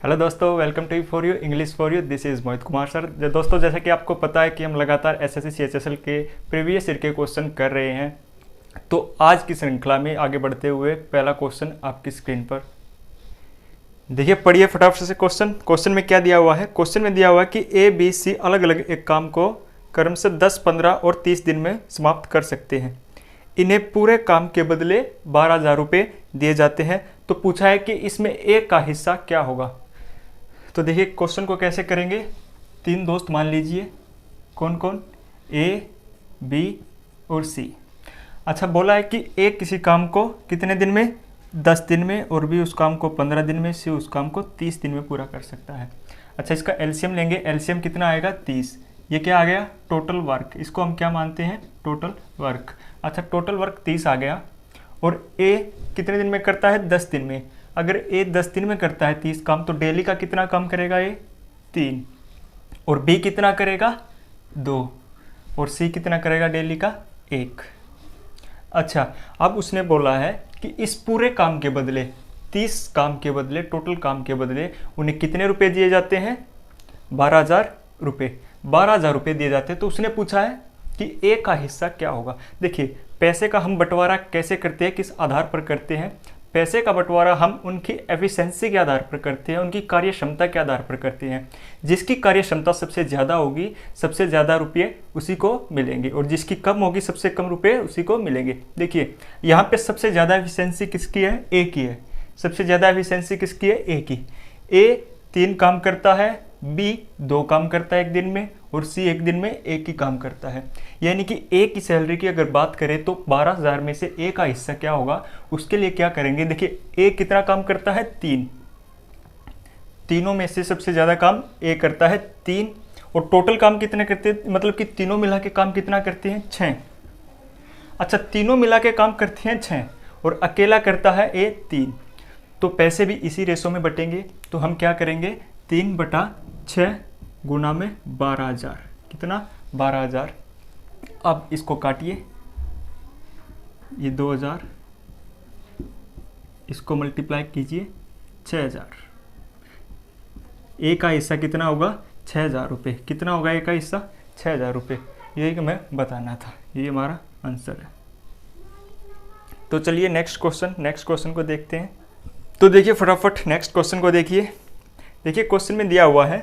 Hello दोस्तों, welcome to for you English for you. This is Mohit Kumar sir. दोस्तों, जैसा कि आपको पता है कि हम लगातार एसएससी सीएचएसएल के प्रीवियस ईयर के क्वेश्चन कर रहे हैं, तो आज की श्रृंखला में आगे बढ़ते हुए पहला क्वेश्चन आपकी स्क्रीन पर देखिए, पढ़िए फटाफट से। क्वेश्चन में क्या दिया हुआ है? क्वेश्चन में दिया हुआ है कि ए बी सी अलग अलग एक काम को क्रम से 10, 15 और 30 दिन में समाप्त कर सकते हैं। इन्हें पूरे काम के बदले 12,000 रुपये दिए जाते हैं। तो पूछा है कि इसमें ए का हिस्सा क्या होगा। तो देखिए क्वेश्चन को कैसे करेंगे। 3 दोस्त मान लीजिए, कौन कौन? ए, बी और सी। अच्छा, बोला है कि ए किसी काम को कितने दिन में? 10 दिन में, और बी उस काम को 15 दिन में, सी उस काम को 30 दिन में पूरा कर सकता है। अच्छा, इसका एलसीएम लेंगे। एलसीएम कितना आएगा? 30। ये क्या आ गया? Total work. इसको हम क्या मानते हैं? Total work. अच्छा, टोटल वर्क 30 आ गया। और ए कितने दिन में करता है? 10 दिन में। अगर ए 10 दिन में करता है 30 काम, तो डेली का कितना काम करेगा? ये 3। और बी कितना करेगा? 2। और सी कितना करेगा डेली का? 1। अच्छा, अब उसने बोला है कि इस पूरे काम के बदले, 30 काम के बदले, टोटल काम के बदले उन्हें कितने रुपए दिए जाते हैं? 12,000 रुपये। 12,000 रुपये दिए जाते हैं। तो उसने पूछा है कि ए का हिस्सा क्या होगा। देखिए, पैसे का हम बंटवारा कैसे करते हैं, किस आधार पर करते हैं? पैसे का बंटवारा हम उनकी एफिशिएंसी के आधार पर करते हैं, उनकी कार्य क्षमता के आधार पर करते हैं। जिसकी कार्य क्षमता सबसे ज़्यादा होगी, सबसे ज़्यादा रुपये उसी को मिलेंगे, और जिसकी कम होगी, सबसे कम रुपये उसी को मिलेंगे। देखिए, यहाँ पे सबसे ज़्यादा एफिशिएंसी किसकी है? ए की है। सबसे ज़्यादा एफिशिएंसी किसकी है? ए की। ए 3 काम करता है, बी 2 काम करता है एक दिन में, और सी एक दिन में एक ही काम करता है। यानी कि ए की सैलरी की अगर बात करें तो 12,000 में से ए का हिस्सा क्या होगा, उसके लिए क्या करेंगे। देखिए, ए कितना काम करता है? 3। तीनों में से सबसे ज़्यादा काम ए करता है, 3। और टोटल काम कितने करते हैं? मतलब कि तीनों मिला के काम कितना करते हैं? 6। अच्छा, तीनों मिला के काम करते हैं 6, और अकेला करता है ए 3। तो पैसे भी इसी रेशो में बटेंगे। तो हम क्या करेंगे? 3/6 गुना में 12,000। कितना? 12,000। अब इसको काटिए, ये 2,000, इसको मल्टीप्लाई कीजिए 6,000। ए का हिस्सा कितना होगा? 6,000 रुपये। कितना होगा ए का हिस्सा? 6,000 रुपये। यही कि मैं बताना था, ये हमारा आंसर है। तो चलिए नेक्स्ट क्वेश्चन को देखते हैं। तो देखिए फटाफट नेक्स्ट क्वेश्चन को देखिए। देखिए क्वेश्चन में दिया हुआ है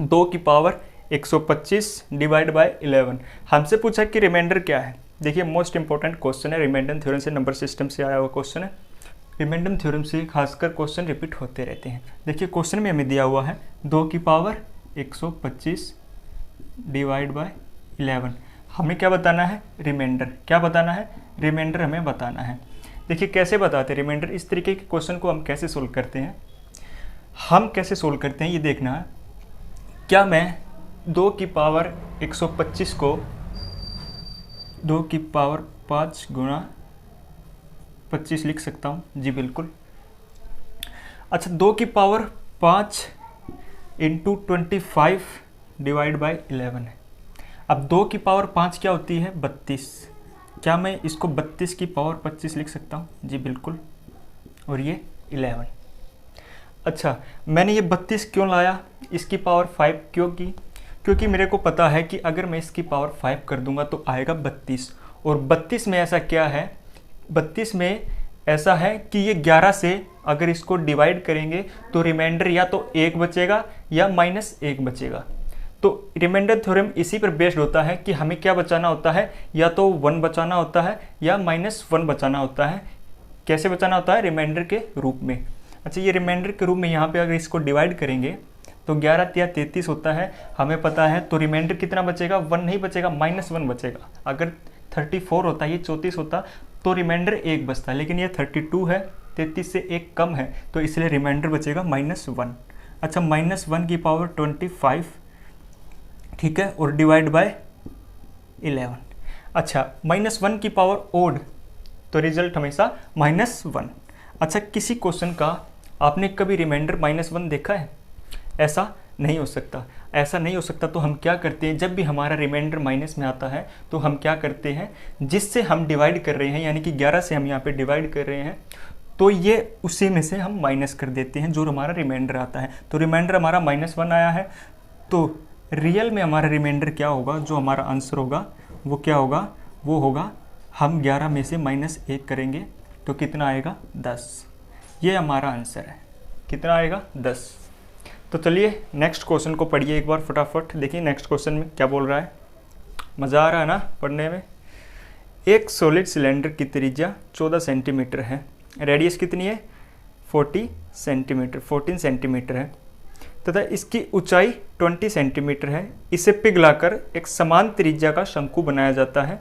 2 की पावर 125 डिवाइड बाय 11। हमसे पूछा कि रिमाइंडर क्या है। देखिए, मोस्ट इंपॉर्टेंट क्वेश्चन है, रिमाइंडर थ्योरम से, नंबर सिस्टम से आया हुआ क्वेश्चन है। रिमाइंडर थ्योरम से खासकर क्वेश्चन रिपीट होते रहते हैं। देखिए क्वेश्चन में हमें दिया हुआ है 2 की पावर 125 डिवाइड बाय 11। हमें क्या बताना है? रिमाइंडर। क्या बताना है? रिमाइंडर हमें बताना है। देखिए कैसे बताते हैं रिमाइंडर। इस तरीके के क्वेश्चन को हम कैसे सोल्व करते हैं, हम कैसे सोल्व करते हैं ये देखना है। क्या मैं 2 की पावर 125 को 2 की पावर 5 गुणा 25 लिख सकता हूँ? जी बिल्कुल। अच्छा, 2 की पावर 5 इंटू 25 डिवाइड बाई 11 है। अब 2 की पावर 5 क्या होती है? 32। क्या मैं इसको 32 की पावर 25 लिख सकता हूँ? जी बिल्कुल। और ये 11। अच्छा, मैंने ये 32 क्यों लाया, इसकी पावर 5 क्यों की? क्योंकि मेरे को पता है कि अगर मैं इसकी पावर 5 कर दूंगा तो आएगा 32। और 32 में ऐसा क्या है? 32 में ऐसा है कि ये 11 से अगर इसको डिवाइड करेंगे तो रिमाइंडर या तो 1 बचेगा या -1 बचेगा। तो रिमाइंडर थ्योरम इसी पर बेस्ड होता है कि हमें क्या बचाना होता है, या तो 1 बचाना होता है या -1 बचाना होता है। कैसे बचाना होता है? रिमाइंडर के रूप में। अच्छा, ये रिमाइंडर के रूप में यहाँ पे अगर इसको डिवाइड करेंगे तो 11 या 33 होता है, हमें पता है। तो रिमाइंडर कितना बचेगा? 1 नहीं बचेगा, -1 बचेगा। अगर 34 होता, ये 34 होता, तो रिमाइंडर 1 बचता, लेकिन ये 32 है, 33 से 1 कम है, तो इसलिए रिमाइंडर बचेगा -1। अच्छा, -1 की पावर 25, ठीक है, और डिवाइड बाय 11। अच्छा, -1 की पावर ओड, तो रिजल्ट हमेशा -1। अच्छा, किसी क्वेश्चन का आपने कभी रिमाइंडर -1 देखा है? ऐसा नहीं हो सकता। ऐसा नहीं हो सकता तो हम क्या करते हैं, जब भी हमारा रिमाइंडर माइनस में आता है तो हम क्या करते हैं, जिससे हम डिवाइड कर रहे हैं, यानी कि 11 से हम यहाँ पे डिवाइड कर रहे हैं, तो ये उसी में से हम माइनस कर देते हैं जो हमारा रिमाइंडर आता है। तो रिमाइंडर हमारा -1 आया है, तो रियल में हमारा रिमाइंडर क्या होगा, जो हमारा आंसर होगा वो क्या होगा, वो होगा हम 11 में से -1 करेंगे तो कितना आएगा 10। ये हमारा आंसर है, कितना आएगा 10। तो चलिए नेक्स्ट क्वेश्चन को पढ़िए एक बार फटाफट। देखिए नेक्स्ट क्वेश्चन में क्या बोल रहा है, मज़ा आ रहा है ना पढ़ने में। एक सॉलिड सिलेंडर की त्रिज्या 14 सेंटीमीटर है, रेडियस कितनी है 14 सेंटीमीटर है तथा इसकी ऊंचाई 20 सेंटीमीटर है। इसे पिघलाकर एक समान त्रिज्या का शंकु बनाया जाता है,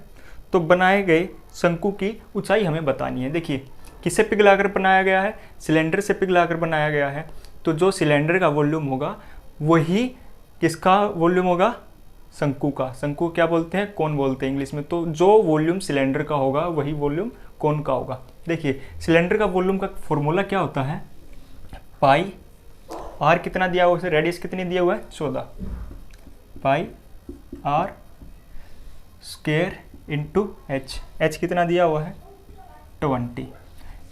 तो बनाए गए शंकु की ऊंचाई हमें बतानी है। देखिए किसे पिघलाकर बनाया गया है, सिलेंडर से पिघलाकर बनाया गया है, तो जो सिलेंडर का वॉल्यूम होगा वही किसका वॉल्यूम होगा, शंकु का। शंकु क्या बोलते हैं, कोन बोलते हैं इंग्लिश में। तो जो वॉल्यूम सिलेंडर का होगा वही वॉल्यूम कोन का होगा। देखिए सिलेंडर का वॉल्यूम का फॉर्मूला क्या होता है, पाई आर कितना दिया हुआ है, रेडियस कितनी दिया हुआ है 14, pi r square into h, h कितना दिया हुआ है 20।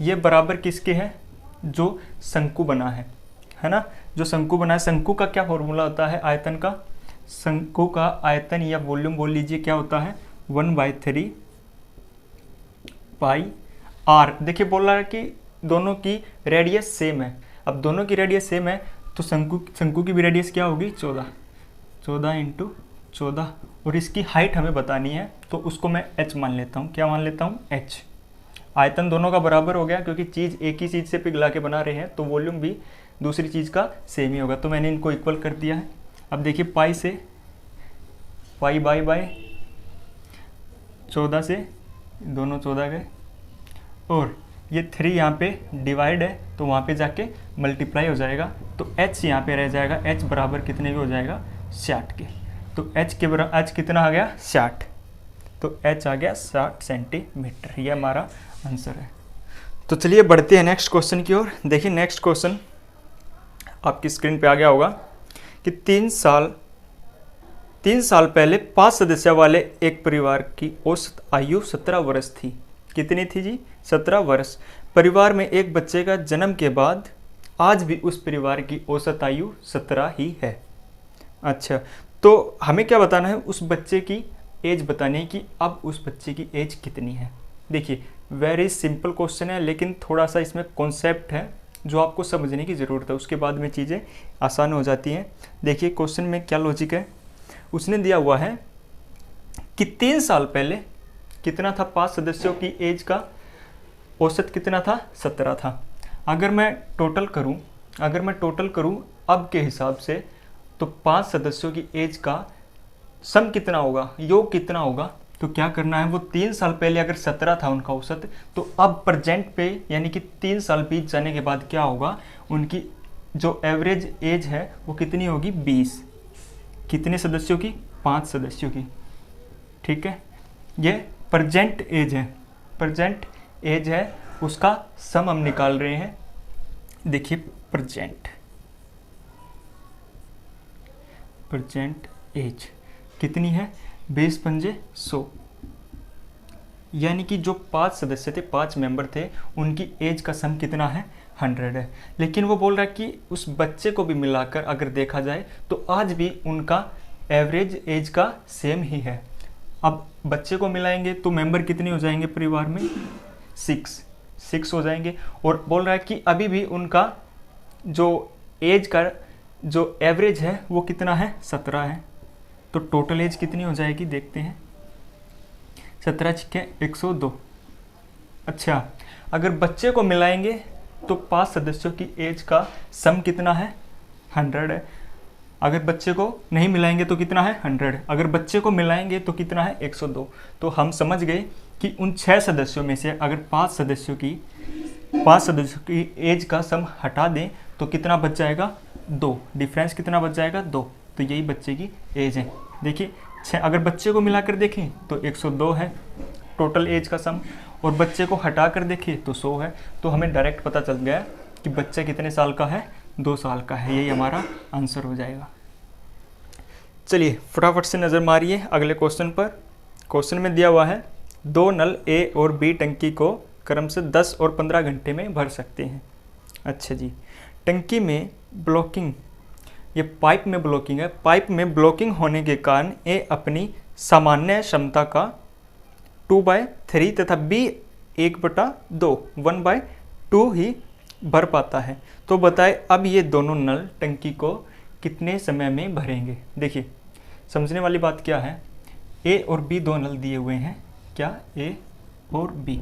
ये बराबर किसके है, जो शंकु बना है ना, जो शंकु बना है। शंकु का क्या फॉर्मूला होता है, आयतन का, शंकु का आयतन या वॉल्यूम बोल लीजिए क्या होता है 1/3 पाई आर। देखिए बोल रहा है कि दोनों की रेडियस सेम है। अब दोनों की रेडियस सेम है तो शंकु की भी रेडियस क्या होगी 14 इंटू 14, और इसकी हाइट हमें बतानी है तो उसको मैं h मान लेता हूँ। क्या मान लेता हूँ h। आयतन दोनों का बराबर हो गया क्योंकि चीज़ एक ही चीज़ से पिघला के बना रहे हैं, तो वॉल्यूम भी दूसरी चीज़ का सेम ही होगा। तो मैंने इनको इक्वल कर दिया है। अब देखिए पाई से पाई बाय 14 से दोनों 14 गए, और ये 3 यहाँ पे डिवाइड है तो वहाँ पे जाके मल्टीप्लाई हो जाएगा, तो h यहाँ पे रह जाएगा। h बराबर कितने भी हो जाएगा 60 के। तो h के बराबर h कितना आ गया 60, तो h आ गया 60 सेंटीमीटर। ये हमारा आंसर है। तो चलिए बढ़ते हैं नेक्स्ट क्वेश्चन की ओर। देखिए नेक्स्ट क्वेश्चन आपकी स्क्रीन पे आ गया होगा कि 3 साल पहले 5 सदस्य वाले एक परिवार की औसत आयु 17 वर्ष थी। कितनी थी जी 17 वर्ष। परिवार में एक बच्चे का जन्म के बाद आज भी उस परिवार की औसत आयु 17 ही है। अच्छा, तो हमें क्या बताना है, उस बच्चे की एज बतानी है कि अब उस बच्चे की एज कितनी है। देखिए वेरी सिंपल क्वेश्चन है, लेकिन थोड़ा सा इसमें कॉन्सेप्ट है जो आपको समझने की ज़रूरत है, उसके बाद में चीज़ें आसान हो जाती हैं। देखिए क्वेश्चन में क्या लॉजिक है, उसने दिया हुआ है कि 3 साल पहले कितना था, 5 सदस्यों की एज का औसत कितना था 17 था। अगर मैं टोटल करूं अब के हिसाब से, तो 5 सदस्यों की एज का सम कितना होगा, योग कितना होगा। तो क्या करना है, वो 3 साल पहले अगर 17 था उनका औसत, तो अब प्रेजेंट पे यानी कि 3 साल बीत जाने के बाद क्या होगा, उनकी जो एवरेज एज है वो कितनी होगी 20। कितने सदस्यों की, 5 सदस्यों की। ठीक है, ये प्रेजेंट एज है, उसका सम हम निकाल रहे हैं। देखिए प्रेजेंट एज कितनी है, 20 पंजे 100, यानी कि जो 5 सदस्य थे, 5 मेंबर थे, उनकी एज का सम कितना है 100 है। लेकिन वो बोल रहा है कि उस बच्चे को भी मिलाकर अगर देखा जाए तो आज भी उनका एवरेज एज का सेम ही है। अब बच्चे को मिलाएंगे तो मेंबर कितने हो जाएंगे परिवार में, 6 हो जाएंगे। और बोल रहा है कि अभी भी उनका जो एज का जो एवरेज है वो कितना है 17 है। तो टोटल एज कितनी हो जाएगी देखते हैं, 17 छिके 102। अच्छा, अगर बच्चे को मिलाएंगे तो 5 सदस्यों की एज का सम कितना है 100 है। अगर बच्चे को नहीं मिलाएंगे तो कितना है 100, अगर बच्चे को मिलाएंगे तो कितना है 102। तो हम समझ गए कि उन 6 सदस्यों में से अगर 5 सदस्यों की एज का सम हटा दें तो कितना बच जाएगा 2, डिफरेंस कितना बच जाएगा 2। तो यही बच्चे की एज है। देखिए अगर बच्चे को मिलाकर देखें तो 102 है टोटल एज का सम, और बच्चे को हटा कर देखें तो 100 है। तो हमें डायरेक्ट पता चल गया कि बच्चा कितने साल का है, 2 साल का है। यही हमारा आंसर हो जाएगा। चलिए फटाफट से नज़र मारिए अगले क्वेश्चन पर। क्वेश्चन में दिया हुआ है 2 नल ए और बी टंकी को क्रम से 10 और 15 घंटे में भर सकते हैं। अच्छा जी, टंकी में ब्लॉकिंग, ये पाइप में ब्लॉकिंग है। पाइप में ब्लॉकिंग होने के कारण ए अपनी सामान्य क्षमता का 2/3 तथा बी 1/2 1/2 ही भर पाता है। तो बताए अब ये दोनों नल टंकी को कितने समय में भरेंगे। देखिए समझने वाली बात क्या है, ए और बी दो नल दिए हुए हैं, क्या ए और बी।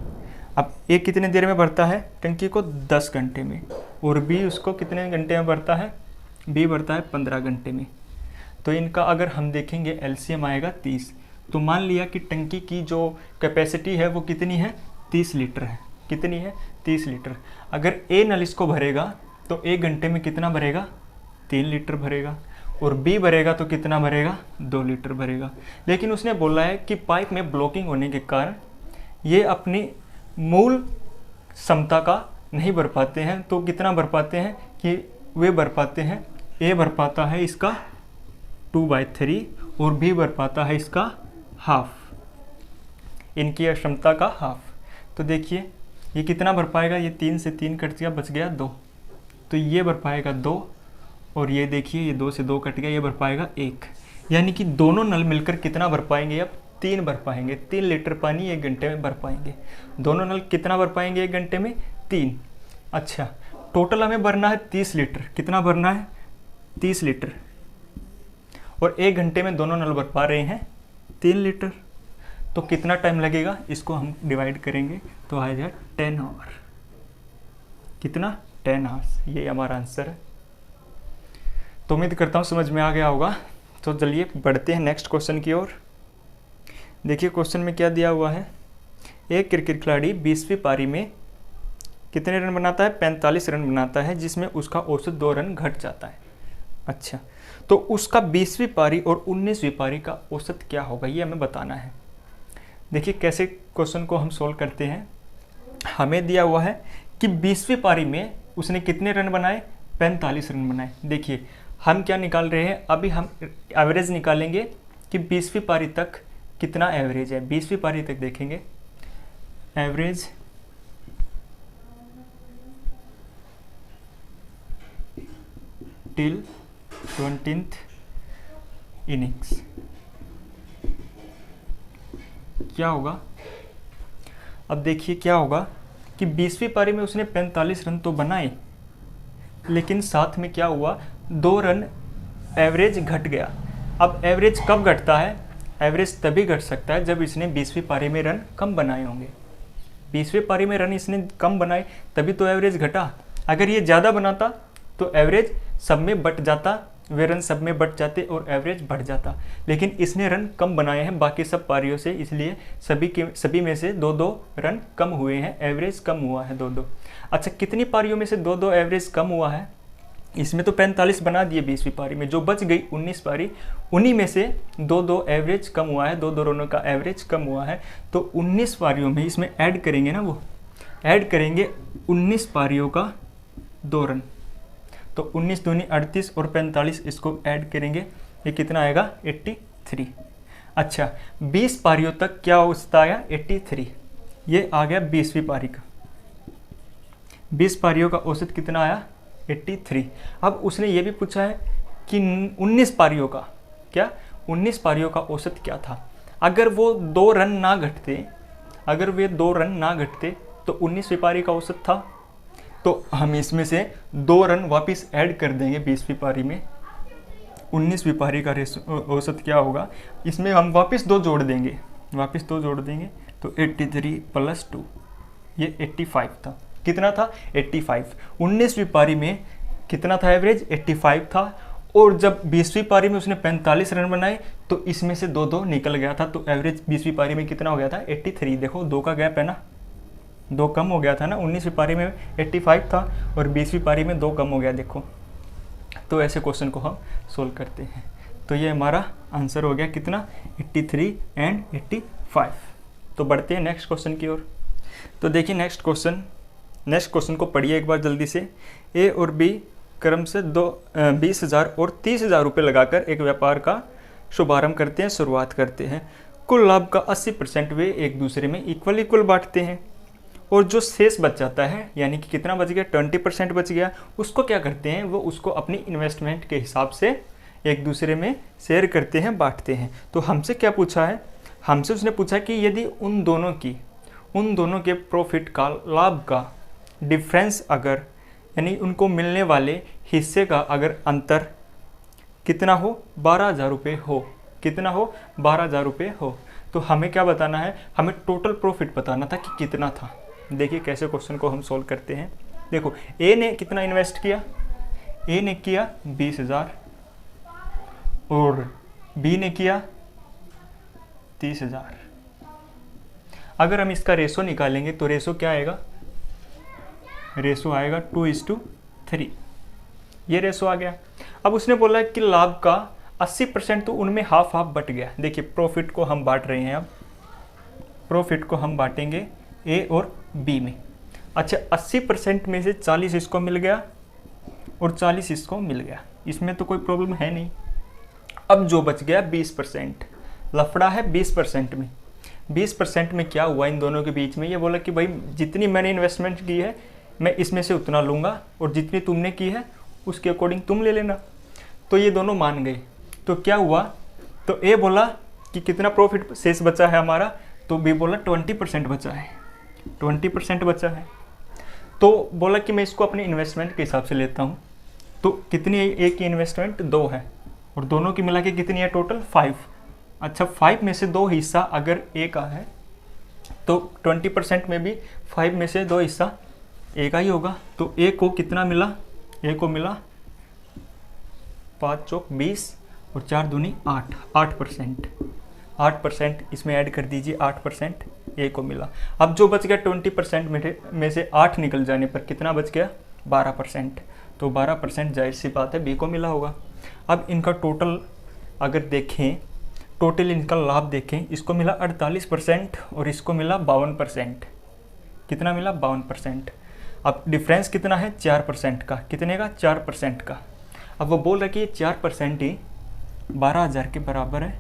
अब ए कितने देर में भरता है टंकी को, 10 घंटे में, और बी उसको कितने घंटे में भरता है, बी भरता है 15 घंटे में। तो इनका अगर हम देखेंगे एलसीएम आएगा 30। तो मान लिया कि टंकी की जो कैपेसिटी है वो कितनी है, 30 लीटर है। कितनी है, 30 लीटर। अगर ए नल इसको भरेगा तो 1 घंटे में कितना भरेगा, 3 लीटर भरेगा, और बी भरेगा तो कितना भरेगा, 2 लीटर भरेगा। लेकिन उसने बोला है कि पाइप में ब्लॉकिंग होने के कारण ये अपनी मूल क्षमता का नहीं भर पाते हैं। तो कितना भर पाते हैं कि वे भर पाते हैं, ए भर पाता है इसका 2/3 और बी भर पाता है इसका हाफ, इनकी क्षमता का हाफ। तो देखिए ये कितना भर पाएगा, ये 3 से 3 कट गया, बच गया 2। तो ये भर पाएगा 2, और ये देखिए ये 2 से 2 कट गया, ये भर पाएगा 1। यानी कि दोनों नल मिलकर कितना भर पाएंगे, अब 3 भर पाएंगे। 3 लीटर पानी 1 घंटे में भर पाएंगे। दोनों नल कितना भर पाएंगे 1 घंटे में, 3। अच्छा, टोटल हमें भरना है 30 लीटर। कितना भरना है, 30 लीटर, और 1 घंटे में दोनों नल भर पा रहे हैं 3 लीटर। तो कितना टाइम लगेगा, इसको हम डिवाइड करेंगे तो आ जाएगा 10 आवर। कितना, 10 आवर्स। ये हमारा आंसर है। तो उम्मीद करता हूँ समझ में आ गया होगा। तो चलिए बढ़ते हैं नेक्स्ट क्वेश्चन की ओर। देखिए क्वेश्चन में क्या दिया हुआ है, एक क्रिकेट खिलाड़ी 20वीं पारी में कितने रन बनाता है, 45 रन बनाता है, जिसमें उसका औसत 2 रन घट जाता है। अच्छा, तो उसका 20वीं पारी और 19वीं पारी का औसत क्या होगा, ये हमें बताना है। देखिए कैसे क्वेश्चन को हम सोल्व करते हैं। हमें दिया हुआ है कि 20वीं पारी में उसने कितने रन बनाए, 45 रन बनाए। देखिए हम क्या निकाल रहे हैं, अभी हम एवरेज निकालेंगे कि 20वीं पारी तक कितना एवरेज है। 20वीं पारी तक देखेंगे, एवरेज टिल 20th इनिंग्स क्या होगा। अब देखिए क्या होगा कि 20वीं पारी में उसने 45 रन तो बनाए, लेकिन साथ में क्या हुआ, 2 रन एवरेज घट गया। अब एवरेज कब घटता है, एवरेज तभी घट सकता है जब इसने 20वीं पारी में रन कम बनाए होंगे। 20वीं पारी में रन इसने कम बनाए तभी तो एवरेज घटा। अगर ये ज़्यादा बनाता तो एवरेज सब में बट जाता, वे रन सब में बट जाते और एवरेज बढ़ जाता। लेकिन इसने रन कम बनाए हैं बाकी सब पारियों से, इसलिए सभी में से 2-2 रन कम हुए हैं, एवरेज कम हुआ है 2-2। अच्छा, कितनी पारियों में से 2-2 एवरेज कम हुआ है, इसमें तो 45 बना दिए 20वीं पारी में, जो बच गई 19 पारी, उन्हीं में से 2-2 एवरेज कम हुआ है, 2-2 रनों का एवरेज कम हुआ है। तो 19 पारियों में इसमें ऐड करेंगे ना, वो ऐड करेंगे 19 पारियों का 2 रन। तो 19 दूनी 38 और 45 इसको ऐड करेंगे, ये कितना आएगा, 83। अच्छा, 20 पारियों तक क्या औसत आया, 83। ये आ गया 20वीं पारी का, 20 पारियों का औसत कितना आया, 83। अब उसने ये भी पूछा है कि 19 पारियों का क्या, 19 पारियों का औसत क्या था। अगर वो 2 रन ना घटते, अगर वे 2 रन ना घटते तो 19वीं पारी का औसत था। तो हम इसमें से 2 रन वापस ऐड कर देंगे 20वीं पारी में। 19वीं पारी का औसत क्या होगा, इसमें हम वापस 2 जोड़ देंगे, वापस 2 जोड़ देंगे तो 83 + 2, ये 85 था। कितना था, 85। 19वीं पारी में कितना था एवरेज, 85 था। और जब 20वीं पारी में उसने 45 रन बनाए तो इसमें से 2-2 निकल गया था, तो एवरेज 20वीं पारी में कितना हो गया था, 83। देखो 2 का गैप है ना, 2 कम हो गया था ना। 19वीं पारी में 85 था और 20वीं पारी में 2 कम हो गया, देखो। तो ऐसे क्वेश्चन को हम सोल्व करते हैं। तो ये हमारा आंसर हो गया कितना, 83 एंड 85। तो बढ़ते हैं नेक्स्ट क्वेश्चन की ओर। तो देखिए नेक्स्ट क्वेश्चन को पढ़िए एक बार जल्दी से। ए और बी क्रम से 20,000 और 30,000 रुपये लगाकर एक व्यापार का शुभारंभ करते हैं, शुरुआत करते हैं। कुल लाभ का 80% वे एक दूसरे में इक्वल बांटते हैं और जो शेष बच जाता है, यानी कि कितना बच गया, 20% बच गया, उसको क्या करते हैं, वो उसको अपनी इन्वेस्टमेंट के हिसाब से एक दूसरे में शेयर करते हैं, बांटते हैं। तो हमसे क्या पूछा है, हमसे उसने पूछा कि यदि उन दोनों के प्रॉफिट का, लाभ का डिफरेंस अगर, यानी उनको मिलने वाले हिस्से का अगर अंतर कितना हो, 12,000 रुपये हो, कितना हो, 12,000 रुपये हो, तो हमें क्या बताना है, हमें टोटल प्रॉफिट बताना था कि कितना था। देखिए कैसे क्वेश्चन को हम सोल्व करते हैं। देखो ए ने कितना इन्वेस्ट किया, ए ने किया 20,000 और बी ने किया 30,000। अगर हम इसका रेशो निकालेंगे तो रेशो क्या आएगा, रेशो आएगा 2:3, ये रेशो आ गया। अब उसने बोला कि लाभ का 80%, तो उनमें हाफ हाफ बट गया। देखिए प्रॉफिट को हम बांट रहे हैं, अब प्रॉफिट को हम बांटेंगे ए और बी में। अच्छा 80% में से 40 इसको मिल गया और 40 इसको मिल गया, इसमें तो कोई प्रॉब्लम है नहीं। अब जो बच गया 20%, लफड़ा है 20% में। 20% में क्या हुआ इन दोनों के बीच में, ये बोला कि भाई जितनी मैंने इन्वेस्टमेंट की है मैं इसमें से उतना लूँगा और जितनी तुमने की है उसके अकॉर्डिंग तुम ले लेना। तो ये दोनों मान गए। तो क्या हुआ, तो ए बोला कि कितना प्रॉफिट शेष बचा है हमारा, तो बी बोला 20% बचा है, 20% बचा है। तो बोला कि मैं इसको अपने इन्वेस्टमेंट के हिसाब से लेता हूँ। तो कितनी है, ए की इन्वेस्टमेंट 2 है और दोनों की मिला के कितनी है टोटल 5। अच्छा 5 में से 2 हिस्सा अगर ए का है तो 20% में भी 5 में से 2 हिस्सा ए का ही होगा। तो ए को कितना मिला, ए को मिला 5 चौक 20 और 4 दूनी 8, 8%, 8% इसमें ऐड कर दीजिए, 8% ए को मिला। अब जो बच गया 20% में से 8 निकल जाने पर कितना बच गया, 12%। तो 12% जाहिर सी बात है बी को मिला होगा। अब इनका टोटल अगर देखें, टोटल इनका लाभ देखें, इसको मिला 48% और इसको मिला 52%। कितना मिला, 52%। अब डिफरेंस कितना है, 4% का। कितने का, 4% का। अब वो बोल रहा है कि ये 4% ही 12,000 के बराबर है।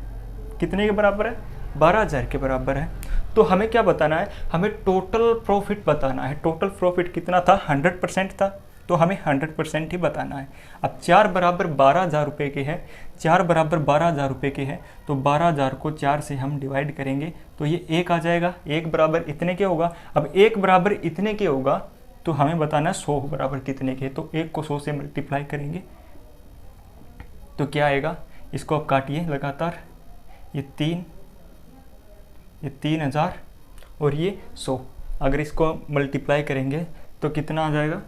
कितने के बराबर है, 12,000 के बराबर है। तो हमें क्या बताना है, हमें टोटल प्रॉफिट बताना है। टोटल प्रॉफिट कितना था, 100% था, तो हमें 100% ही बताना है। अब 4 बराबर 12,000 रुपये के हैं, 4 बराबर 12,000 रुपये के हैं, तो 12,000 को 4 से हम डिवाइड करेंगे तो ये 1 आ जाएगा। 1 बराबर इतने के होगा। अब 1 बराबर इतने के होगा तो हमें बताना है 100 बराबर कितने के, तो 1 को 100 से मल्टीप्लाई करेंगे तो क्या आएगा, इसको अब काटिए लगातार, ये 3,000 और ये 100। अगर इसको मल्टीप्लाई करेंगे तो कितना आ जाएगा,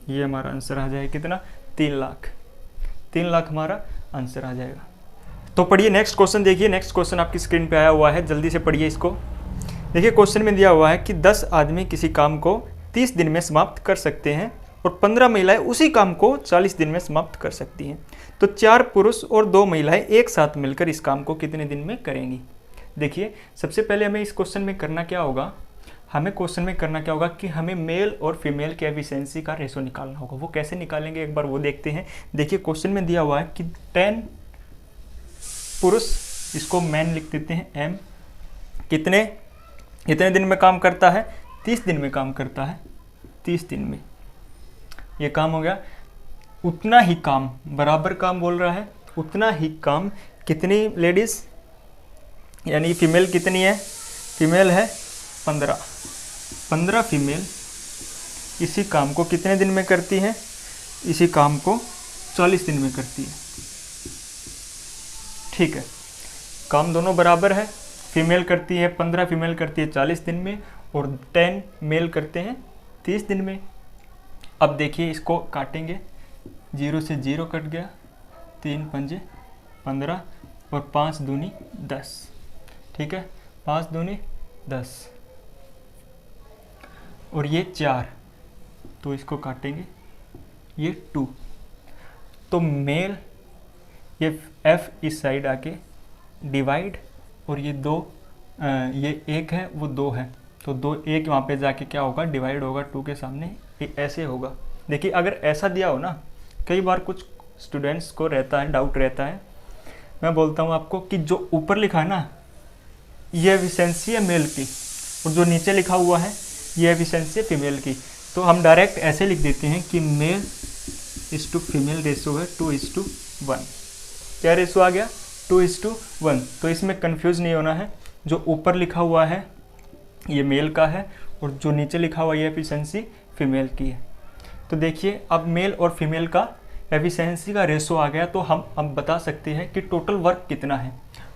ये हमारा आंसर आ जाएगा कितना, 3 लाख। 3 लाख हमारा आंसर आ जाएगा। तो पढ़िए नेक्स्ट क्वेश्चन, देखिए नेक्स्ट क्वेश्चन आपकी स्क्रीन पे आया हुआ है, जल्दी से पढ़िए इसको। देखिए क्वेश्चन में दिया हुआ है कि 10 आदमी किसी काम को 30 दिन में समाप्त कर सकते हैं और 15 महिलाएं उसी काम को 40 दिन में समाप्त कर सकती हैं। तो 4 पुरुष और 2 महिलाएं एक साथ मिलकर इस काम को कितने दिन में करेंगी। देखिए सबसे पहले हमें इस क्वेश्चन में करना क्या होगा, कि हमें मेल और फीमेल के एफिशिएंसी का रेशो निकालना होगा। वो कैसे निकालेंगे एक बार वो देखते हैं। देखिए क्वेश्चन में दिया हुआ है कि 10 पुरुष, इसको मैन लिख देते हैं एम, कितने दिन में काम करता है, 30 दिन में काम करता है। 30 दिन में ये काम हो गया। उतना ही काम, बराबर काम बोल रहा है, उतना ही काम कितनी लेडीज़, यानी फीमेल कितनी है, फीमेल है 15 फीमेल इसी काम को कितने दिन में करती हैं, इसी काम को 40 दिन में करती है। ठीक है, काम दोनों बराबर है, फीमेल करती है 15 फीमेल करती है 40 दिन में और 10 मेल करते हैं 30 दिन में। अब देखिए इसको काटेंगे, 0 से 0 कट गया, 3 पंजे 15 और 5 दूनी 10। ठीक है, 5 दूनी 10 और ये 4, तो इसको काटेंगे, ये 2। तो मेल, ये F इस साइड आके डिवाइड, और ये 2, ये 1 है वो 2 है, तो 2 1 वहाँ पे जाके क्या होगा, डिवाइड होगा 2 के सामने, ये ऐसे होगा। देखिए अगर ऐसा दिया हो ना, कई बार कुछ स्टूडेंट्स को रहता है, डाउट रहता है, मैं बोलता हूँ आपको कि जो ऊपर लिखा है ना, ये एफिशिएंसी है मेल की, और जो नीचे लिखा हुआ है ये एफिशिएंसी है फीमेल की। तो हम डायरेक्ट ऐसे लिख देते हैं कि male is to female ratio है 2:1। क्या रेशो आ गया? 2:1। तो इसमें कंफ्यूज नहीं होना है, जो ऊपर लिखा हुआ है ये मेल का है और जो नीचे लिखा हुआ ये एफिशिएंसी फीमेल की है। तो देखिए अब मेल और फीमेल का एफिशिएंसी का रेशो आ गया, तो हम अब बता सकते हैं कि टोटल वर्क कितना है।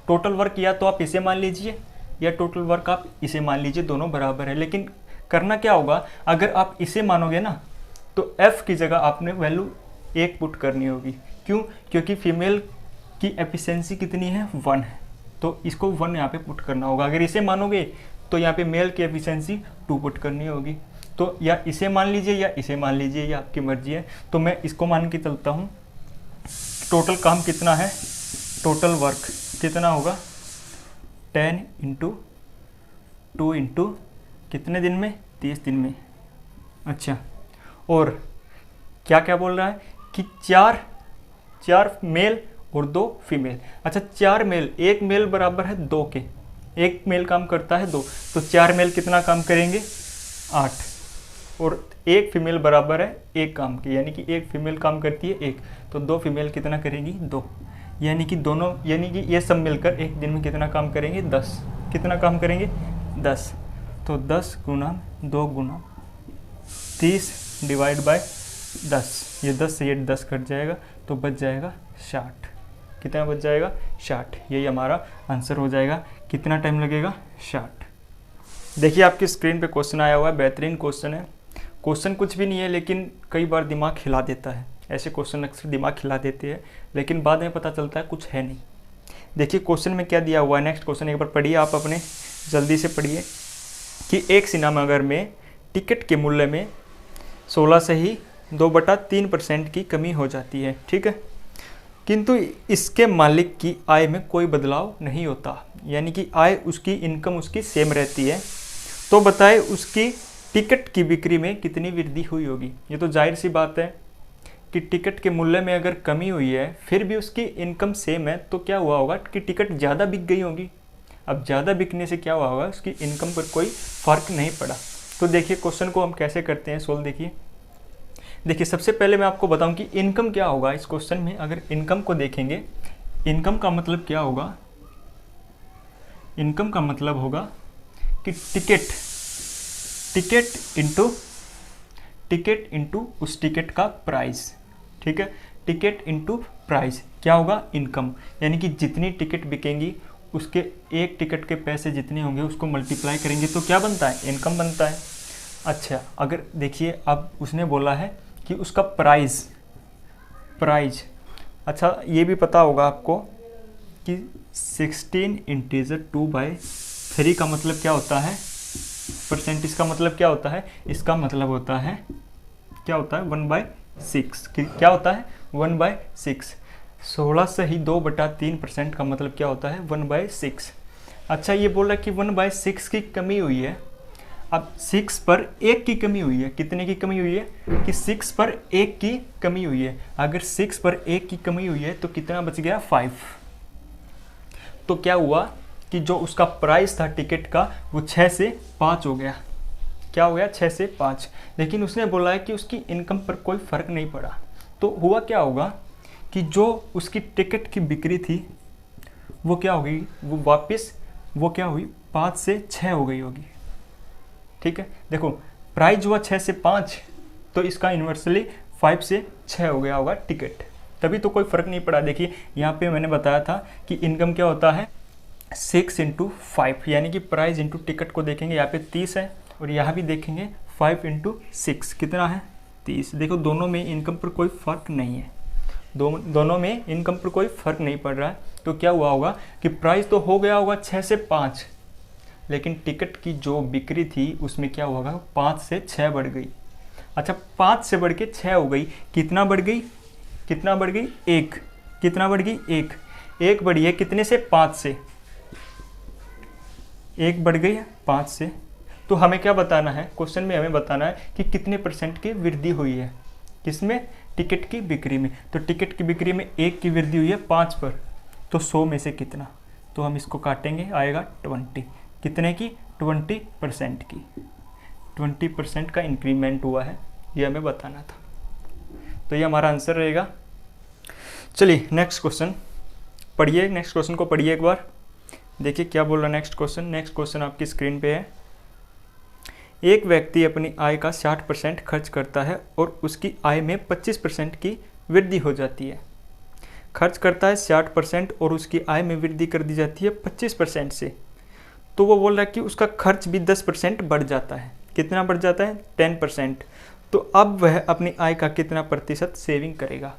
टोटल वर्क या तो आप इसे मान लीजिए या टोटल वर्क आप इसे मान लीजिए, दोनों बराबर है। लेकिन करना क्या होगा, अगर आप इसे मानोगे ना तो F की जगह आपने वैल्यू 1 पुट करनी होगी। क्यों? क्योंकि फीमेल की एफिशिएंसी कितनी है? 1 है, तो इसको 1 यहाँ पे पुट करना होगा। अगर इसे मानोगे तो यहाँ पे मेल की एफिशिएंसी 2 पुट करनी होगी। तो या इसे मान लीजिए या इसे मान लीजिए, ये आपकी मर्जी है। तो मैं इसको मान के चलता हूँ। टोटल काम कितना है? टोटल वर्क कितना होगा? 10 × 2 × कितने दिन में? 30 दिन में। अच्छा, और क्या क्या बोल रहा है कि 4 मेल और 2 फीमेल। अच्छा, 4 मेल, 1 मेल बराबर है 2 के, 1 मेल काम करता है 2, तो 4 मेल कितना काम करेंगे? 8, और 1 फीमेल बराबर है 1 काम के, यानी कि 1 फीमेल काम करती है 1, तो 2 फीमेल कितना करेंगी? 2, यानी कि दोनों, यानी कि ये सब मिलकर एक दिन में कितना काम करेंगे? 10। कितना काम करेंगे? 10। तो 10 × 2 × 30 डिवाइड बाय 10, ये 10 से ये 10 कट जाएगा तो बच जाएगा 60। कितना बच जाएगा? 60। यही हमारा आंसर हो जाएगा। कितना टाइम लगेगा? 60। देखिए आपकी स्क्रीन पे क्वेश्चन आया हुआ है, बेहतरीन क्वेश्चन है। क्वेश्चन कुछ भी नहीं है, लेकिन कई बार दिमाग हिला देता है। ऐसे क्वेश्चन अक्सर दिमाग हिला देते हैं, लेकिन बाद में पता चलता है कुछ है नहीं। देखिए क्वेश्चन में क्या दिया हुआ है। नेक्स्ट क्वेश्चन एक बार पढ़िए आप अपने, जल्दी से पढ़िए कि एक सिनेमाघर में टिकट के मूल्य में 16 से ही 2/3% की कमी हो जाती है, ठीक है, किंतु इसके मालिक की आय में कोई बदलाव नहीं होता, यानी कि आय उसकी, इनकम उसकी सेम रहती है। तो बताए उसकी टिकट की बिक्री में कितनी वृद्धि हुई होगी। ये तो जाहिर सी बात है कि टिकट के मूल्य में अगर कमी हुई है फिर भी उसकी इनकम सेम है, तो क्या हुआ होगा कि टिकट ज़्यादा बिक गई होगी। अब ज़्यादा बिकने से क्या हुआ होगा, उसकी इनकम पर कोई फ़र्क नहीं पड़ा। तो देखिए क्वेश्चन को हम कैसे करते हैं सोल्व। देखिए सबसे पहले मैं आपको बताऊं कि इनकम क्या होगा इस क्वेश्चन में। अगर इनकम को देखेंगे, इनकम का मतलब क्या होगा? इनकम का मतलब होगा कि टिकट इंटू उस टिकट का प्राइस, ठीक है, टिकट इंटू प्राइस क्या होगा? इनकम, यानी कि जितनी टिकट बिकेंगी उसके एक टिकट के पैसे जितने होंगे उसको मल्टीप्लाई करेंगे तो क्या बनता है? इनकम बनता है। अच्छा, अगर देखिए अब उसने बोला है कि उसका प्राइस, अच्छा ये भी पता होगा आपको कि 16 इंटीजर 2/3 का मतलब क्या होता है? परसेंट। इसका मतलब क्या होता है? इसका मतलब होता है, क्या होता है? 1/6। क्या होता है? 1/6। 16 से ही 2/3% का मतलब क्या होता है? 1/6। अच्छा, ये बोल रहा है कि 1/6 की कमी हुई है। अब 6 पर 1 की कमी हुई है। कितने की कमी हुई है? कि 6 पर 1 की कमी हुई है। अगर 6 पर 1 की कमी हुई है तो कितना बच गया? 5। तो क्या हुआ कि जो उसका प्राइस था टिकट का वो 6 से 5 हो गया। क्या हो गया? 6 से 5। लेकिन उसने बोला है कि उसकी इनकम पर कोई फ़र्क नहीं पड़ा। तो हुआ क्या होगा कि जो उसकी टिकट की बिक्री थी वो क्या हो गई? वो वापस वो क्या हुई? 5 से 6 हो गई होगी, ठीक है। देखो प्राइस हुआ 6 से 5, तो इसका इन्वर्सली 5 से 6 हो गया होगा टिकट, तभी तो कोई फ़र्क नहीं पड़ा। देखिए यहाँ पे मैंने बताया था कि इनकम क्या होता है? 6 × 5, यानी कि प्राइस इंटू टिकट को देखेंगे यहाँ पे 30 है, और यहाँ भी देखेंगे 5 × 6 कितना है? 30। देखो दोनों में इनकम पर कोई फ़र्क नहीं है, दोनों में इनकम पर कोई फ़र्क नहीं पड़ रहा है। तो क्या हुआ होगा कि प्राइस तो हो गया होगा 6 से 5, लेकिन टिकट की जो बिक्री थी उसमें क्या हुआ होगा? 5 से 6 बढ़ गई। अच्छा, 5 से बढ़ के 6 हो गई। कितना बढ़ गई? 1। कितना बढ़ गई? 1 बढ़ी है कितने से? 5 से। 1 बढ़ गई है 5 से। तो हमें क्या बताना है? क्वेश्चन में हमें बताना है कि कितने % की वृद्धि हुई है। किसमें? टिकट की बिक्री में। तो टिकट की बिक्री में 1 की वृद्धि हुई है 5 पर, तो 100 में से कितना? तो हम इसको काटेंगे, आएगा 20। कितने की? 20% की। 20% का इंक्रीमेंट हुआ है, ये हमें बताना था। तो ये हमारा आंसर रहेगा। चलिए नेक्स्ट क्वेश्चन पढ़िए, नेक्स्ट क्वेश्चन को पढ़िए एक बार, देखिए क्या बोल रहा है नेक्स्ट क्वेश्चन। नेक्स्ट क्वेश्चन आपकी स्क्रीन पे है। एक व्यक्ति अपनी आय का 60% खर्च करता है और उसकी आय में 25% की वृद्धि हो जाती है। खर्च करता है 60% और उसकी आय में वृद्धि कर दी जाती है 25% से। तो वो बोल रहा है कि उसका खर्च भी 10% बढ़ जाता है। कितना बढ़ जाता है? 10%। तो अब वह अपनी आय का कितना प्रतिशत सेविंग करेगा?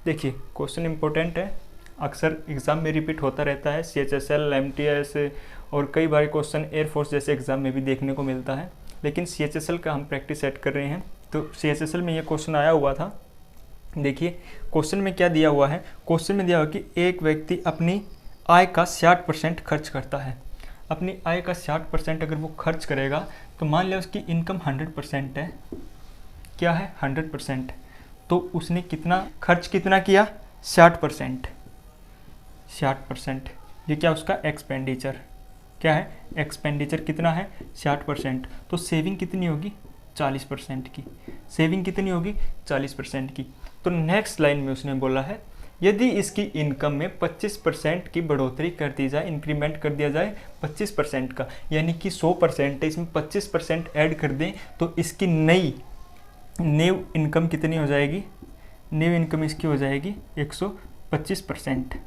देखिए क्वेश्चन इंपॉर्टेंट है, अक्सर एग्ज़ाम में रिपीट होता रहता है। CHSL, MTS और कई बार क्वेश्चन एयरफोर्स जैसे एग्ज़ाम में भी देखने को मिलता है, लेकिन CHSL का हम प्रैक्टिस सेट कर रहे हैं। तो CHSL में ये क्वेश्चन आया हुआ था। देखिए क्वेश्चन में क्या दिया हुआ है। क्वेश्चन में दिया हुआ कि एक व्यक्ति अपनी आय का 60% खर्च करता है। अपनी आय का 60% अगर वो खर्च करेगा तो मान लिया उसकी इनकम 100% है। क्या है? 100%। तो उसने कितना खर्च कितना किया? 60%। 60%। ये क्या उसका एक्सपेंडिचर, क्या है? एक्सपेंडिचर कितना है? 60%। तो सेविंग कितनी होगी? 40% की। सेविंग कितनी होगी? 40% की। तो नेक्स्ट लाइन में उसने बोला है यदि इसकी इनकम में 25% की बढ़ोतरी कर दी जाए, इंक्रीमेंट कर दिया जाए 25% का, यानी कि 100% है, इसमें 25% ऐड कर दें तो इसकी न्यू इनकम कितनी हो जाएगी? न्यू इनकम इसकी हो जाएगी 125%।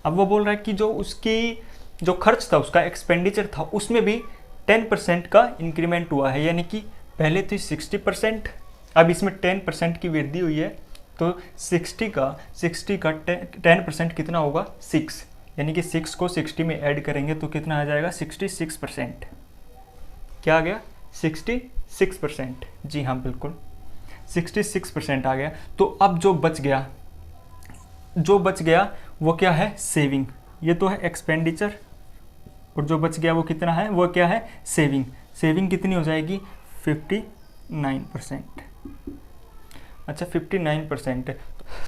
अब वो बोल रहा है कि जो उसकी जो खर्च था, उसका एक्सपेंडिचर था, उसमें भी 10% का इंक्रीमेंट हुआ है, यानी कि पहले थी 60%, अब इसमें 10% की वृद्धि हुई है। तो 60 का 10% कितना होगा? 6, यानी कि 6 को 60 में ऐड करेंगे तो कितना आ जाएगा? 66%। क्या आ गया? 66%। जी हाँ बिल्कुल 66% आ गया। तो अब जो बच गया वो क्या है? सेविंग। ये तो है एक्सपेंडिचर और जो बच गया वो कितना है? वो क्या है? सेविंग। सेविंग कितनी हो जाएगी? 59%। अच्छा 59%।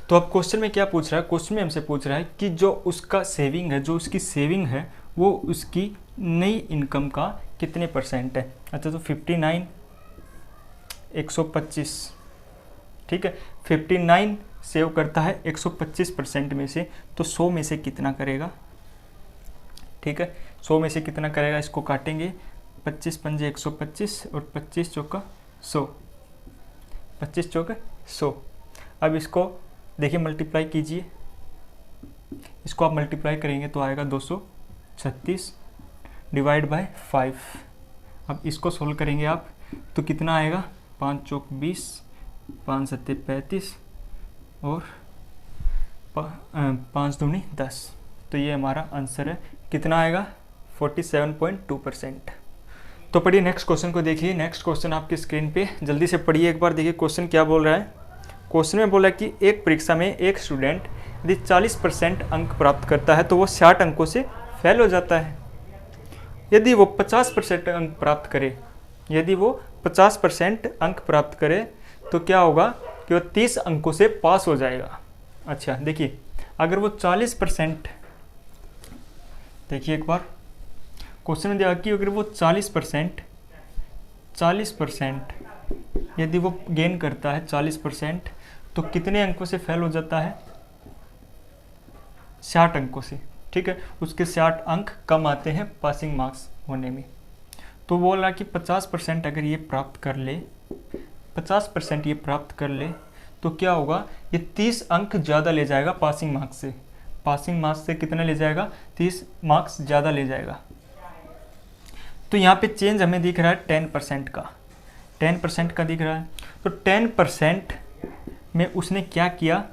तो अब क्वेश्चन में क्या पूछ रहा है? क्वेश्चन में हमसे पूछ रहा है कि जो उसका सेविंग है, जो उसकी सेविंग है वो उसकी नई इनकम का कितने % है। अच्छा तो 59 125, ठीक है। 59 सेव करता है 125% में से, तो 100 में से कितना करेगा? ठीक है 100 में से कितना करेगा? इसको काटेंगे, 25 पंजे 125 और 25 चौका 100, 25 चौके 100। अब इसको देखिए मल्टीप्लाई कीजिए, इसको आप मल्टीप्लाई करेंगे तो आएगा 236 डिवाइड बाय 5। अब इसको सोल्व करेंगे आप तो कितना आएगा? 5 चौक 20, 5 सत्ते 35 और 5 दूनी 10। तो ये हमारा आंसर है। कितना आएगा? 47.2%। तो पढ़िए नेक्स्ट क्वेश्चन को देखिए। नेक्स्ट क्वेश्चन आपकी स्क्रीन पे जल्दी से पढ़िए एक बार। देखिए क्वेश्चन क्या बोल रहा है। क्वेश्चन में बोला कि एक परीक्षा में एक स्टूडेंट यदि 40% अंक प्राप्त करता है तो वो 60 अंकों से फेल हो जाता है। यदि वो 50% अंक प्राप्त करे, यदि वो 50% अंक प्राप्त करे तो क्या होगा कि वो 30 अंकों से पास हो जाएगा। अच्छा देखिए अगर वो 40%, देखिए एक बार क्वेश्चन में दिया कि अगर वो 40% यदि वो गेन करता है 40%, तो कितने अंकों से फेल हो जाता है? 60 अंकों से, ठीक है। उसके 60 अंक कम आते हैं पासिंग मार्क्स होने में। तो बोल रहा कि 50% अगर ये प्राप्त कर ले, 50% ये प्राप्त कर ले तो क्या होगा? ये 30 अंक ज़्यादा ले जाएगा पासिंग मार्क्स से। पासिंग मार्क्स से कितना ले जाएगा? 30 मार्क्स ज़्यादा ले जाएगा। तो यहाँ पे चेंज हमें दिख रहा है 10% का, 10% का दिख रहा है। तो 10% में उसने क्या किया?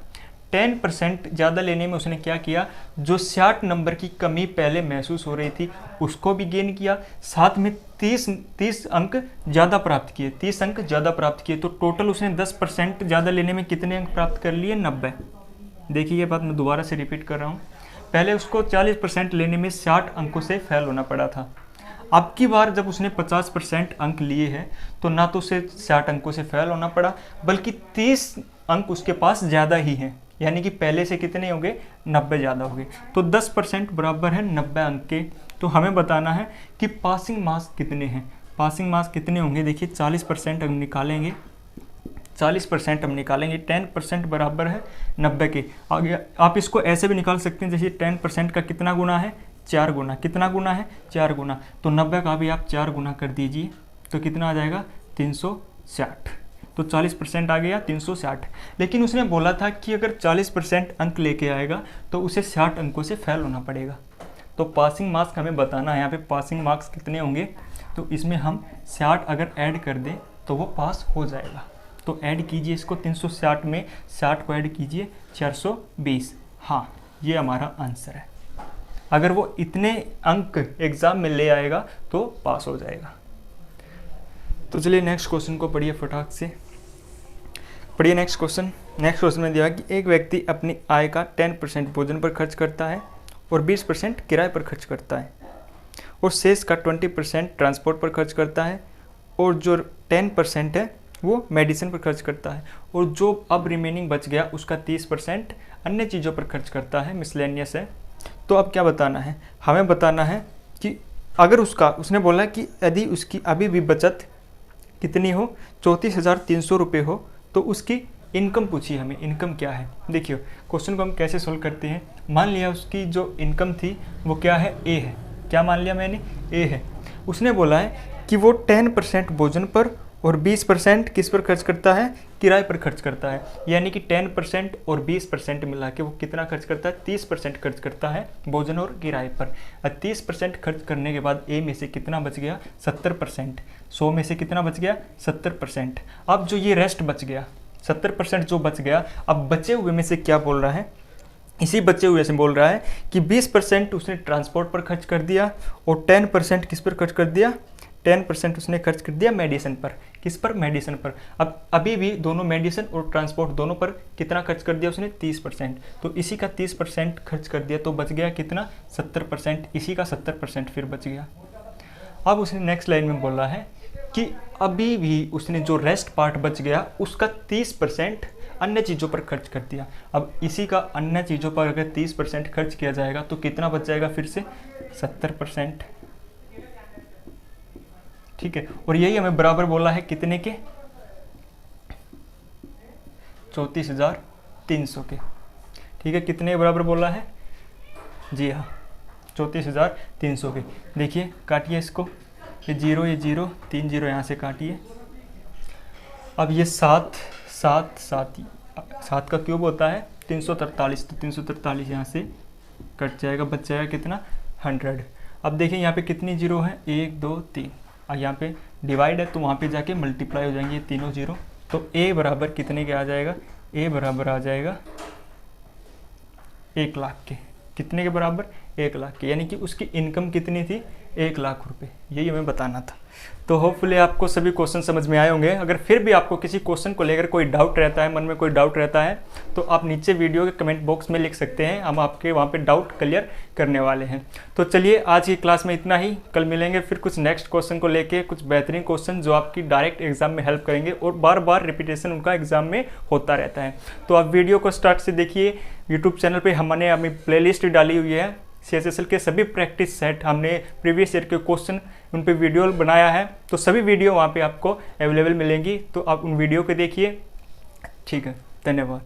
10% ज़्यादा लेने में उसने क्या किया? जो 60 नंबर की कमी पहले महसूस हो रही थी उसको भी गेन किया, साथ में 30 अंक ज़्यादा प्राप्त किए, 30 अंक ज़्यादा प्राप्त किए। तो टोटल उसने 10% ज़्यादा लेने में कितने अंक प्राप्त कर लिए? 90। देखिए ये बात मैं दोबारा से रिपीट कर रहा हूँ। पहले उसको 40% लेने में 60 अंकों से फेल होना पड़ा था। अब की बार जब उसने 50% अंक लिए हैं तो ना तो उसे 60 अंकों से फेल होना पड़ा, बल्कि 30 अंक उसके पास ज़्यादा ही हैं। यानी कि पहले से कितने हो गए, 90 ज़्यादा हो गए। तो 10% बराबर है 90 अंक के। तो हमें बताना है कि पासिंग मार्क्स कितने हैं। पासिंग मार्क्स कितने होंगे, देखिए 40% हम निकालेंगे, 40% हम निकालेंगे, 10% बराबर है 90 के। आगे आप इसको ऐसे भी निकाल सकते हैं, जैसे 10% का कितना गुना है, 4 गुना। कितना गुना है, 4 गुना। तो 90 का भी आप 4 गुना कर दीजिए, तो कितना आ जाएगा, 360। तो 40% आ गया 360। लेकिन उसने बोला था कि अगर 40% अंक लेके आएगा तो उसे 60 अंकों से फेल होना पड़ेगा। तो पासिंग मार्क्स हमें बताना है, यहाँ पे पासिंग मार्क्स कितने होंगे। तो इसमें हम 60 अगर ऐड कर दें तो वो पास हो जाएगा। तो ऐड कीजिए इसको, 360 में 60 को ऐड कीजिए, 420। हाँ, ये हमारा आंसर है। अगर वो इतने अंक एग्ज़ाम में ले आएगा तो पास हो जाएगा। तो चलिए नेक्स्ट क्वेश्चन को पढ़िए फटाक से। पढ़िए नेक्स्ट क्वेश्चन। नेक्स्ट क्वेश्चन में दिया कि एक व्यक्ति अपनी आय का 10% भोजन पर खर्च करता है और 20% किराए पर खर्च करता है, और शेष का 20% ट्रांसपोर्ट पर खर्च करता है, और जो 10% है वो मेडिसिन पर खर्च करता है, और जो अब रिमेनिंग बच गया उसका 30% अन्य चीज़ों पर खर्च करता है, मिसलेनियस है। तो अब क्या बताना है, हमें बताना है कि अगर उसने बोला कि यदि उसकी अभी भी बचत कितनी हो, 34,300 रुपये हो, तो उसकी इनकम पूछी हमें। इनकम क्या है, देखिए क्वेश्चन को हम कैसे सोल्व करते हैं। मान लिया उसकी जो इनकम थी वो क्या है, ए है। क्या मान लिया मैंने, ए है। उसने बोला है कि वो 10% भोजन पर और 20% किस पर खर्च करता है, किराए पर खर्च करता है। यानी कि 10% और 20% मिला के वो कितना खर्च करता है, 30% खर्च करता है भोजन और किराए पर। और 30% खर्च करने के बाद ए में से कितना बच गया, 70%। 100 में से कितना बच गया, 70%। अब जो ये रेस्ट बच गया, 70% जो बच गया, अब बचे हुए में से क्या बोल रहा है, इसी बचे हुए से बोल रहा है कि 20% उसने ट्रांसपोर्ट पर खर्च कर दिया, और 10% किस पर खर्च कर दिया, 10% उसने खर्च कर दिया मेडिसिन पर। किस पर, मेडिसिन पर। अब अभी भी दोनों मेडिसिन और ट्रांसपोर्ट दोनों पर कितना खर्च कर दिया उसने, 30%। तो इसी का 30% खर्च कर दिया, तो बच गया कितना, 70%। इसी का 70% फिर बच गया। अब उसने नेक्स्ट लाइन में बोला है कि अभी भी उसने जो रेस्ट पार्ट बच गया उसका 30% अन्य चीज़ों पर खर्च कर दिया। अब इसी का अन्य चीज़ों पर अगर 30% खर्च किया जाएगा तो कितना बच जाएगा, फिर से 70%। ठीक है, और यही हमें बराबर बोला है कितने के, 34,300 के। ठीक है, कितने बराबर बोला है, जी हाँ 34,300 के। देखिए काटिए इसको, ये 0 3 0 यहाँ से काटिए। अब ये 7 का क्यूब होता है 343, तो 343 यहाँ से कट जाएगा, बच जाएगा कितना, 100। अब देखिए यहाँ पे कितनी जीरो है, 1 2 3, और यहाँ पे डिवाइड है तो वहाँ पे जाके मल्टीप्लाई हो जाएंगे ये तीनों जीरो। तो ए बराबर कितने के आ जाएगा, ए बराबर आ जाएगा 1 लाख के। कितने के बराबर, 1 लाख के। यानी कि उसकी इनकम कितनी थी, 1 लाख रुपए। यही हमें बताना था। तो होपफुली आपको सभी क्वेश्चन समझ में आए होंगे। अगर फिर भी आपको किसी क्वेश्चन को लेकर कोई डाउट रहता है, मन में कोई डाउट रहता है, तो आप नीचे वीडियो के कमेंट बॉक्स में लिख सकते हैं, हम आपके वहाँ पे डाउट क्लियर करने वाले हैं। तो चलिए आज की क्लास में इतना ही। कल मिलेंगे फिर कुछ नेक्स्ट क्वेश्चन को लेके, कुछ बेहतरीन क्वेश्चन जो आपकी डायरेक्ट एग्जाम में हेल्प करेंगे, और बार बार रिपीटेशन उनका एग्जाम में होता रहता है। तो आप वीडियो को स्टार्ट से देखिए। यूट्यूब चैनल पर हमने अपनी प्लेलिस्ट डाली हुई है, CSSL के सभी प्रैक्टिस सेट, हमने प्रीवियस ईयर के क्वेश्चन उन पे वीडियो बनाया है, तो सभी वीडियो वहाँ पे आपको अवेलेबल मिलेंगी। तो आप उन वीडियो को देखिए। ठीक है, धन्यवाद।